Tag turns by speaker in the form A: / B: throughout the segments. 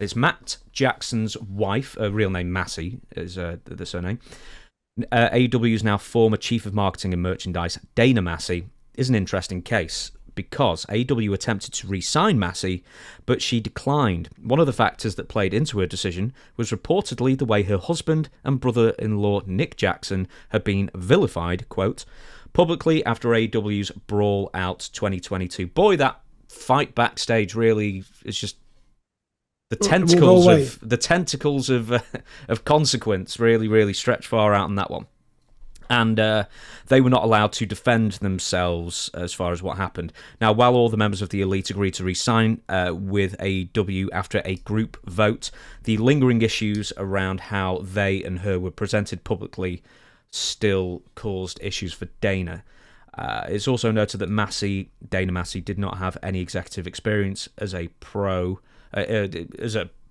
A: It's Matt Jackson's wife, real name Massie is the surname. AEW's now former chief of marketing and merchandise, Dana Massie, is an interesting case because AEW attempted to re-sign Massie, but she declined. One of the factors that played into her decision was reportedly the way her husband and brother-in-law Nick Jackson had been vilified, quote, publicly after AEW's Brawl Out 2022. Boy, that fight backstage really is just the tentacles of consequence really stretch far out on that one. And they were not allowed to defend themselves as far as what happened. Now, while all the members of the Elite agreed to re-sign with AEW after a group vote, the lingering issues around how they and her were presented publicly still caused issues for Dana. It's also noted that Dana Massie, did not have any executive experience as a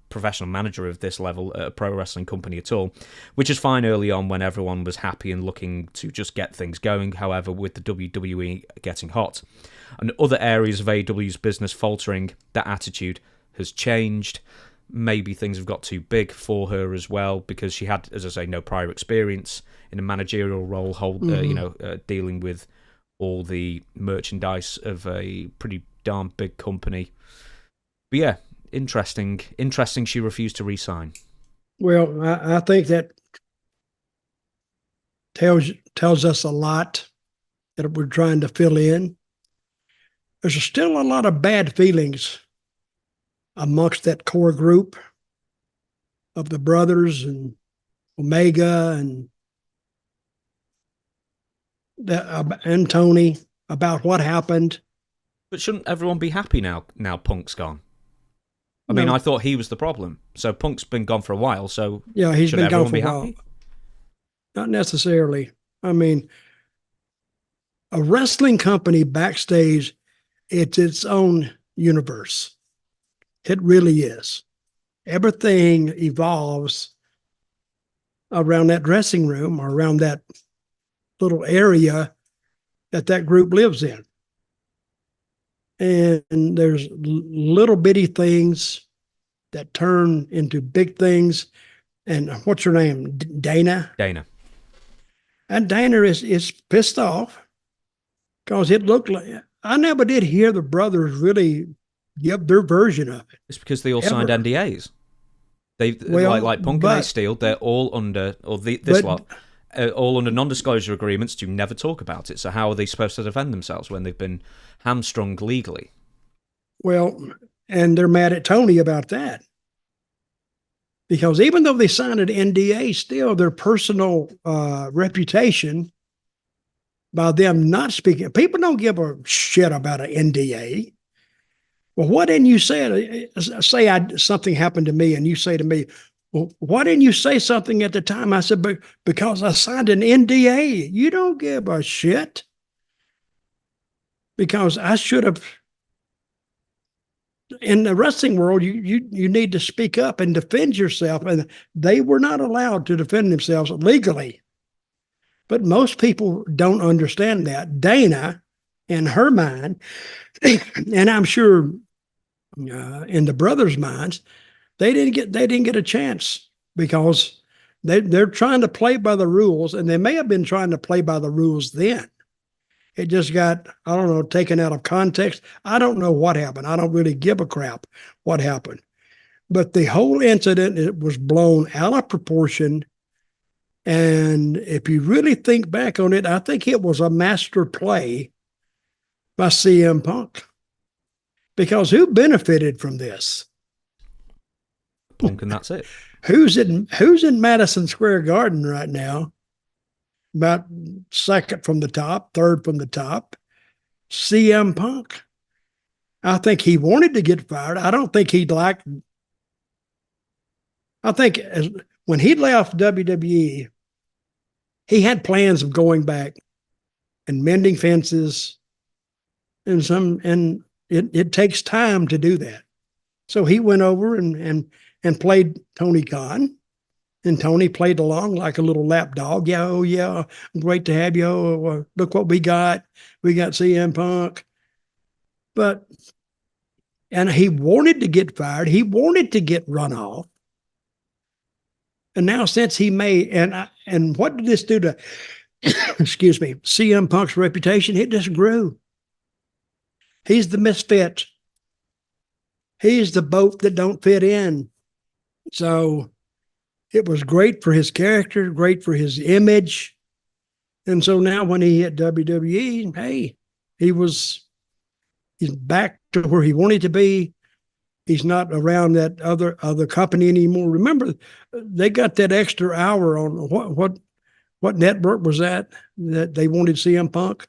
A: professional manager of this level at a pro wrestling company at all, which is fine early on when everyone was happy and looking to just get things going. However, with the WWE getting hot and other areas of AEW's business faltering, that attitude has changed. Maybe things have got too big for her as well, because she had, as I say, no prior experience in a managerial role, dealing with all the merchandise of a pretty darn big company. But yeah, interesting she refused to re-sign.
B: Well, I think that tells us a lot that we're trying to fill in. There's still a lot of bad feelings amongst that core group of the brothers and Omega and Tony about what happened.
A: But shouldn't everyone be happy now Punk's gone? I mean, I thought he was the problem. So Punk's been gone for a while, so
B: yeah, he's been gone for
A: a
B: while. Not necessarily. I mean, a wrestling company backstage, it's its own universe. It really is. Everything evolves around that dressing room or around that little area that group lives in. And there's little bitty things that turn into big things. And what's her name? Dana?
A: Dana.
B: And Dana is pissed off because it looked like, I never did hear the brothers really give their version of it.
A: It's because they all signed NDAs. Like Punk and Ace Steel, they're all under, all under non-disclosure agreements to never talk about it. So how are they supposed to defend themselves when they've been hamstrung legally?
B: Well, and they're mad at Tony about that. Because even though they signed an NDA, still their personal reputation by them not speaking, people don't give a shit about an NDA. Well, why didn't you say it? Something happened to me and you say to me, well, why didn't you say something at the time? I said, because I signed an NDA. You don't give a shit. Because I should have. In the wrestling world, you need to speak up and defend yourself. And they were not allowed to defend themselves legally. But most people don't understand that. Dana, in her mind, and I'm sure in the brothers' minds, they didn't get a chance because they're trying to play by the rules, and they may have been trying to play by the rules then. It just got, I don't know, taken out of context. I don't know what happened. I don't really give a crap what happened. But the whole incident, it was blown out of proportion. And if you really think back on it, I think it was a master play by CM Punk. Because who benefited from this?
A: Punk, and that's it.
B: Who's in Madison Square Garden right now? About second from the top, third from the top, CM Punk. I think he wanted to get fired. I don't think he'd like. I think when he left WWE, he had plans of going back and mending fences, and it takes time to do that. So he went over and played Tony Khan. And Tony played along like a little lap dog. Yeah, oh yeah, great to have you. Oh, look what we got. We got CM Punk. But And he wanted to get fired. He wanted to get run off. And now since he made, and what did this do to, excuse me, CM Punk's reputation? It just grew. He's the misfit. He's the boat that don't fit in. So it was great for his character, great for his image. And so now when he hit WWE, hey, he's back to where he wanted to be. He's not around that other company anymore. Remember, they got that extra hour on what network was that they wanted CM Punk?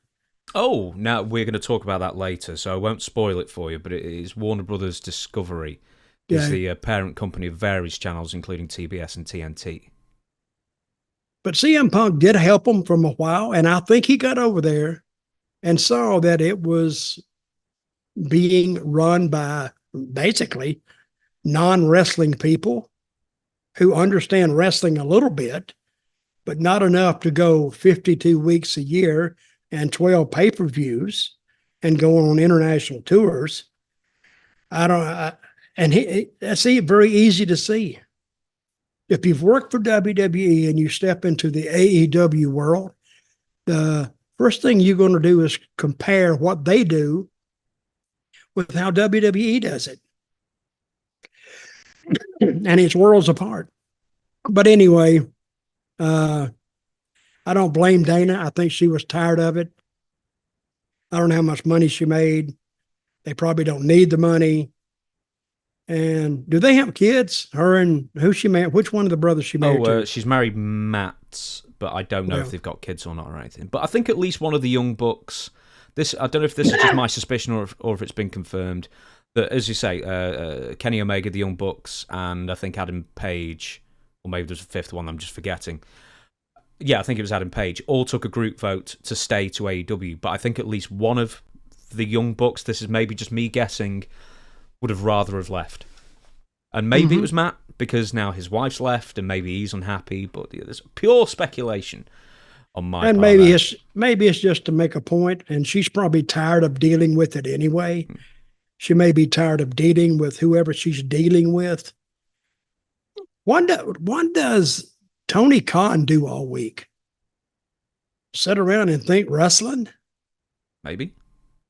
A: Oh, now we're going to talk about that later, so I won't spoil it for you, but it is Warner Brothers Discovery. It's the parent company of various channels, including TBS and TNT.
B: But CM Punk did help him from a while, and I think he got over there and saw that it was being run by basically non-wrestling people who understand wrestling a little bit, but not enough to go 52 weeks a year and 12 pay-per-views and go on international tours. That's very easy to see. If you've worked for WWE and you step into the AEW world, the first thing you're going to do is compare what they do with how WWE does it. And it's worlds apart. But anyway, I don't blame Dana. I think she was tired of it. I don't know how much money she made. They probably don't need the money. And do they have kids? Her and who she married? Which one of the brothers she married to?
A: She's married Matt, but I don't know if they've got kids or not or anything. But I think at least one of the Young Bucks. I don't know if this is just my suspicion or if it's been confirmed. That, as you say, Kenny Omega, the Young Bucks, and I think Adam Page, or maybe there's a fifth one I'm just forgetting. Yeah, I think it was Adam Page. All took a group vote to stay to AEW, but I think at least one of the Young Bucks, this is maybe just me guessing, would have rather have left. And maybe it was Matt, because now his wife's left, and maybe he's unhappy, but there's pure speculation on my part. And
B: maybe it's just to make a point, and she's probably tired of dealing with it anyway. She may be tired of dealing with whoever she's dealing with. What does Tony Khan do all week? Sit around and think wrestling?
A: Maybe.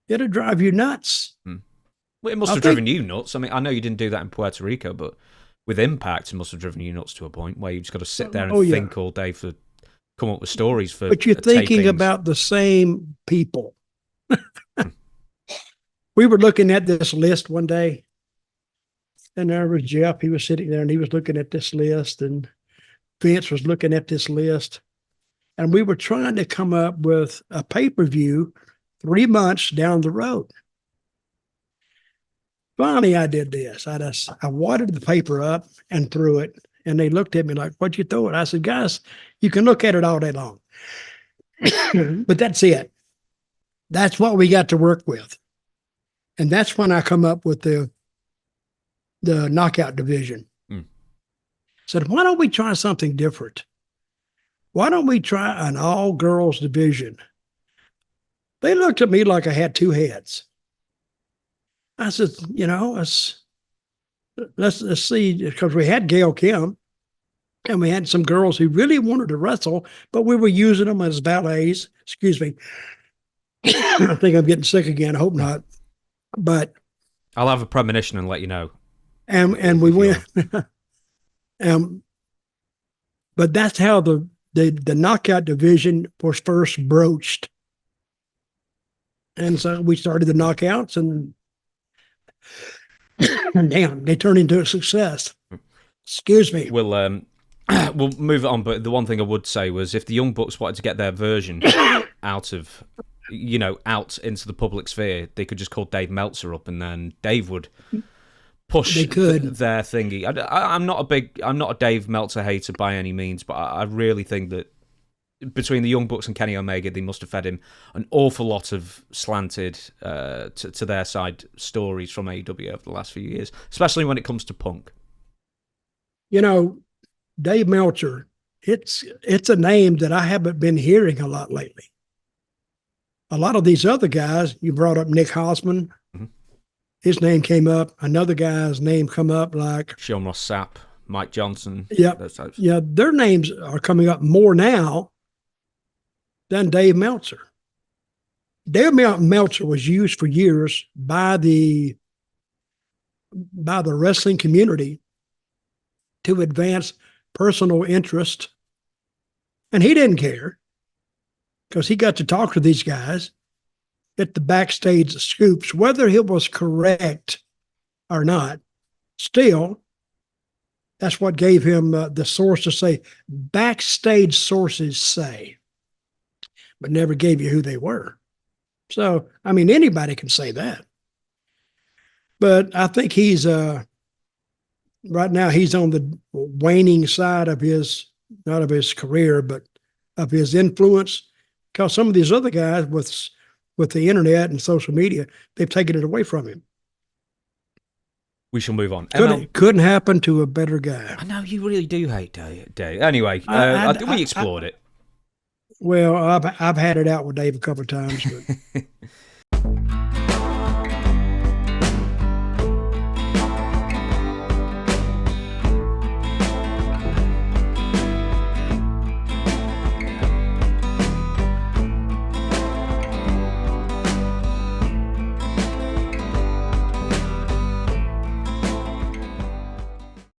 B: It'll drive you nuts.
A: Well, it must have driven you nuts. I mean, I know you didn't do that in Puerto Rico, but with Impact, it must have driven you nuts to a point where you've just got to sit there and think all day to come up with stories for.
B: But you're thinking about the same people. We were looking at this list one day, and there was Jeff. He was sitting there, and he was looking at this list, and Vince was looking at this list, and we were trying to come up with a pay-per-view 3 months down the road. Finally, I did this. I wadded the paper up and threw it, and they looked at me like, "What'd you throw it?" I said, "Guys, you can look at it all day long, but that's it. That's what we got to work with." And that's when I come up with the knockout division. Said, why don't we try something different? Why don't we try an all-girls division? They looked at me like I had two heads. I said, let's see, because we had Gail Kim, and we had some girls who really wanted to wrestle, but we were using them as valets. Excuse me. I think I'm getting sick again. I hope not. But
A: I'll have a premonition and let you know.
B: And we went. But that's how the knockout division was first broached. And so we started the knockouts, and damn, they turned into a success. Excuse me.
A: We'll move it on, but the one thing I would say was if the Young Bucks wanted to get their version out into the public sphere, they could just call Dave Meltzer up, and then Dave would push their thingy. I'm not a Dave Meltzer hater by any means, but I really think that between the Young Bucks and Kenny Omega, they must have fed him an awful lot of slanted to their side stories from AEW over the last few years, especially when it comes to Punk.
B: Dave Meltzer, it's a name that I haven't been hearing a lot lately. A lot of these other guys, you brought up Nick Hausman. his name came up. Another guy's name come up, like
A: Sean Ross Sapp, Mike Johnson.
B: Yeah,
A: those types.
B: Yeah, their names are coming up more now than Dave Meltzer. Dave Meltzer was used for years by the wrestling community to advance personal interest, and he didn't care because he got to talk to these guys at the backstage scoops, whether it was correct or not. Still, that's what gave him the source to say, backstage sources say, but never gave you who they were. So, I mean, anybody can say that. But I think he's, right now, he's on the waning side of his, not of his career, but of his influence. Because some of these other guys with the internet and social media, they've taken it away from him.
A: We shall move on.
B: Couldn't happen to a better guy.
A: I know you really do hate Dave. Anyway, we explored it.
B: Well, I've had it out with Dave a couple of times. But